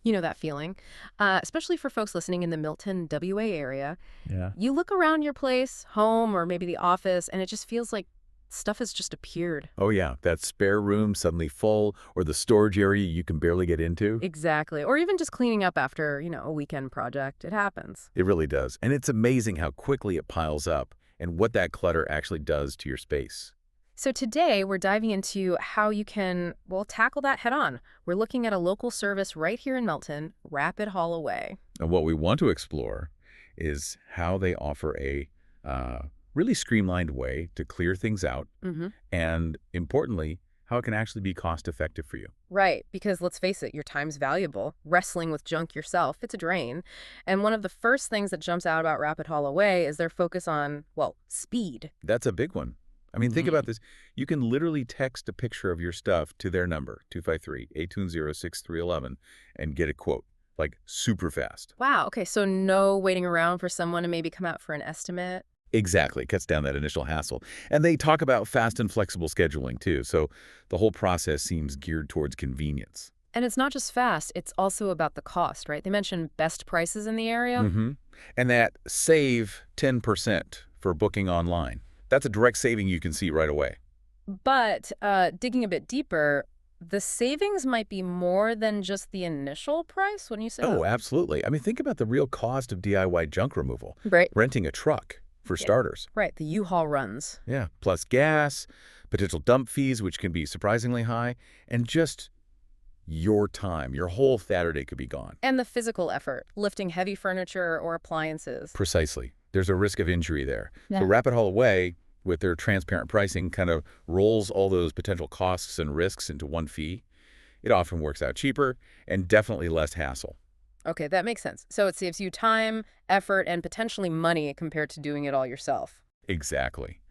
You know that feeling, especially for folks listening in the Milton, WA area. Yeah. You look around your place, home, or maybe the office, and it just feels like stuff has just appeared. Oh, yeah. That spare room suddenly full or the storage area you can barely get into. Exactly. Or even just cleaning up after, a weekend project. It happens. It really does. And it's amazing how quickly it piles up and what that clutter actually does to your space. So today we're diving into how you can, well, tackle that head on. We're looking at a local service right here in Milton, Rapid Haul Away. And what we want to explore is how they offer a uh, really streamlined way to clear things out Mm-hmm. and, importantly, how it can actually be cost-effective for you. Right, because let's face it, your time's valuable. Wrestling with junk yourself, it's a drain. And one of the first things that jumps out about Rapid Haul Away is their focus on, well, speed. That's a big one. I mean, think Hmm. about this. You can literally text a picture of your stuff to their number, 253-820-6311, and get a quote, like super fast. Wow, okay, so no waiting around for someone to maybe come out for an estimate. Exactly. Cuts down that initial hassle. And they talk about fast and flexible scheduling, too. So the whole process seems geared towards convenience. And it's not just fast, it's also about the cost, right? They mentioned best prices in the area. Mm-hmm. And that save 10% for booking online. That's a direct saving you can see right away. But digging a bit deeper, the savings might be more than just the initial price when you say Oh, that. absolutely. I mean, think about the real cost of DIY junk removal. Right. Renting a truck, for Yeah. starters. Right, the U-Haul runs. Yeah, plus gas, potential dump fees, which can be surprisingly high, and just your time. Your whole Saturday could be gone. And the physical effort, lifting heavy furniture or appliances. Precisely. There's a risk of injury there. So Yeah. Rapid Haul Away, with their transparent pricing, kind of rolls all those potential costs and risks into one fee. It often works out cheaper and definitely less hassle. Okay, that makes sense. So it saves you time, effort, and potentially money compared to doing it all yourself. Exactly.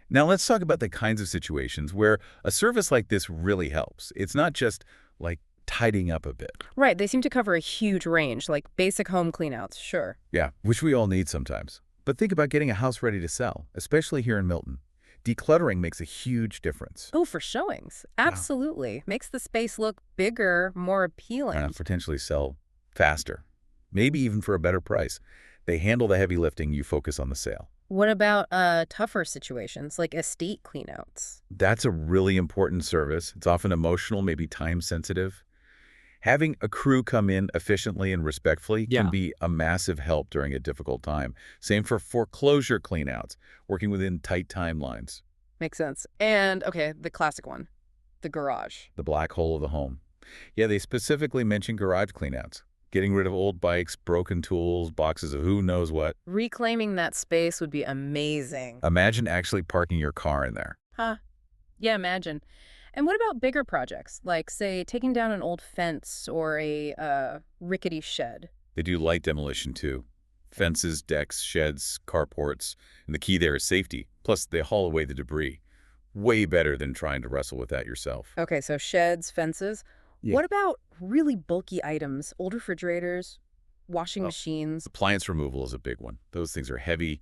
Now let's talk about the kinds of situations where a service like this really helps. It's not just like tidying up a bit. Right, they seem to cover a huge range, like basic home cleanouts, sure. Yeah, which we all need sometimes. But think about getting a house ready to sell, especially here in Milton. Decluttering makes a huge difference. Oh, for showings. Yeah. Absolutely. Makes the space look bigger, more appealing. Potentially sell faster, maybe even for a better price. They handle the heavy lifting, you focus on the sale. What about tougher situations, like estate cleanouts? That's a really important service. It's often emotional, maybe time sensitive. Having a crew come in efficiently and respectfully can Yeah. be a massive help during a difficult time. Same for foreclosure cleanouts, working within tight timelines. Makes sense. And, okay, the classic one, the garage. The black hole of the home. Yeah, they specifically mention garage cleanouts. Getting rid of old bikes, broken tools, boxes of who knows what. Reclaiming that space would be amazing. Imagine actually parking your car in there. Huh. Yeah, imagine. And what about bigger projects, like, say, taking down an old fence or a rickety shed? They do light demolition too. Fences, decks, sheds, carports. And the key there is safety. Plus, they haul away the debris. Way better than trying to wrestle with that yourself. Okay, so sheds, fences. Yeah. What about really bulky items, old refrigerators, washing Oh. machines? Appliance removal is a big one. Those things are heavy,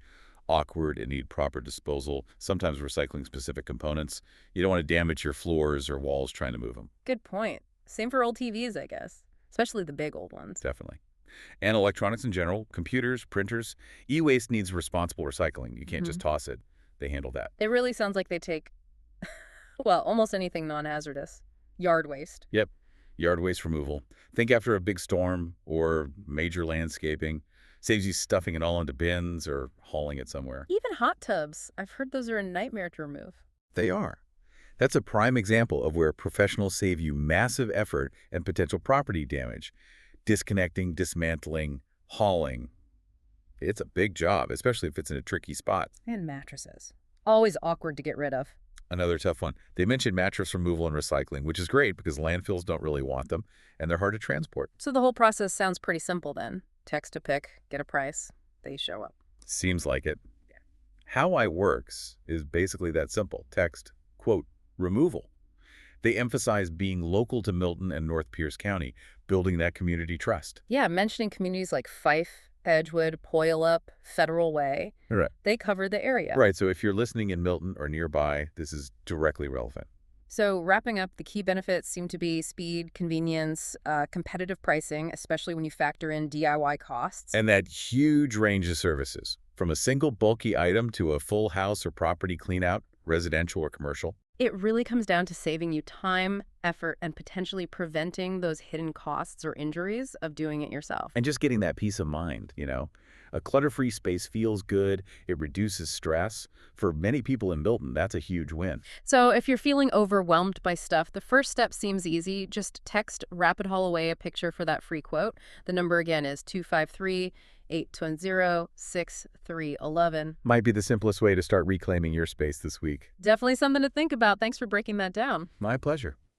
awkward, and need proper disposal, sometimes recycling specific components. You don't want to damage your floors or walls trying to move them. Good point. Same for old TVs, I guess, especially the big old ones. Definitely. And electronics in general, computers, printers. E-waste needs responsible recycling. You can't just Mhm. toss it. They handle that. It really sounds like they take, well, almost anything non-hazardous. Yard waste. Yep. Yard waste removal. Think after a big storm or major landscaping. Saves you stuffing it all into bins or hauling it somewhere. Even hot tubs. I've heard those are a nightmare to remove. They are. That's a prime example of where professionals save you massive effort and potential property damage. Disconnecting, dismantling, hauling. It's a big job, especially if it's in a tricky spot. And mattresses. Always awkward to get rid of. Another tough one. They mentioned mattress removal and recycling, which is great because landfills don't really want them, and they're hard to transport. So the whole process sounds pretty simple then. Text a pic, get a price, they show up. Seems like it. How I works is basically that simple. Text, quote, removal. They emphasize being local to Milton and North Pierce County, building that community trust. Yeah, mentioning communities like Fife, Edgewood, Puyallup, Federal Way. Right. They cover the area. Right, so if you're listening in Milton or nearby, this is directly relevant. So, wrapping up, the key benefits seem to be speed, convenience, competitive pricing, especially when you factor in DIY costs. And that huge range of services, from a single bulky item to a full house or property cleanout, residential or commercial. It really comes down to saving you time, effort, and potentially preventing those hidden costs or injuries of doing it yourself. And just getting that peace of mind, you know. A clutter-free space feels good. It reduces stress. For many people in Milton, that's a huge win. So, if you're feeling overwhelmed by stuff, the first step seems easy. Just text Rapid Haul Away a picture for that free quote. The number again is 253-820-6311. Might be the simplest way to start reclaiming your space this week. Definitely something to think about. Thanks for breaking that down. My pleasure.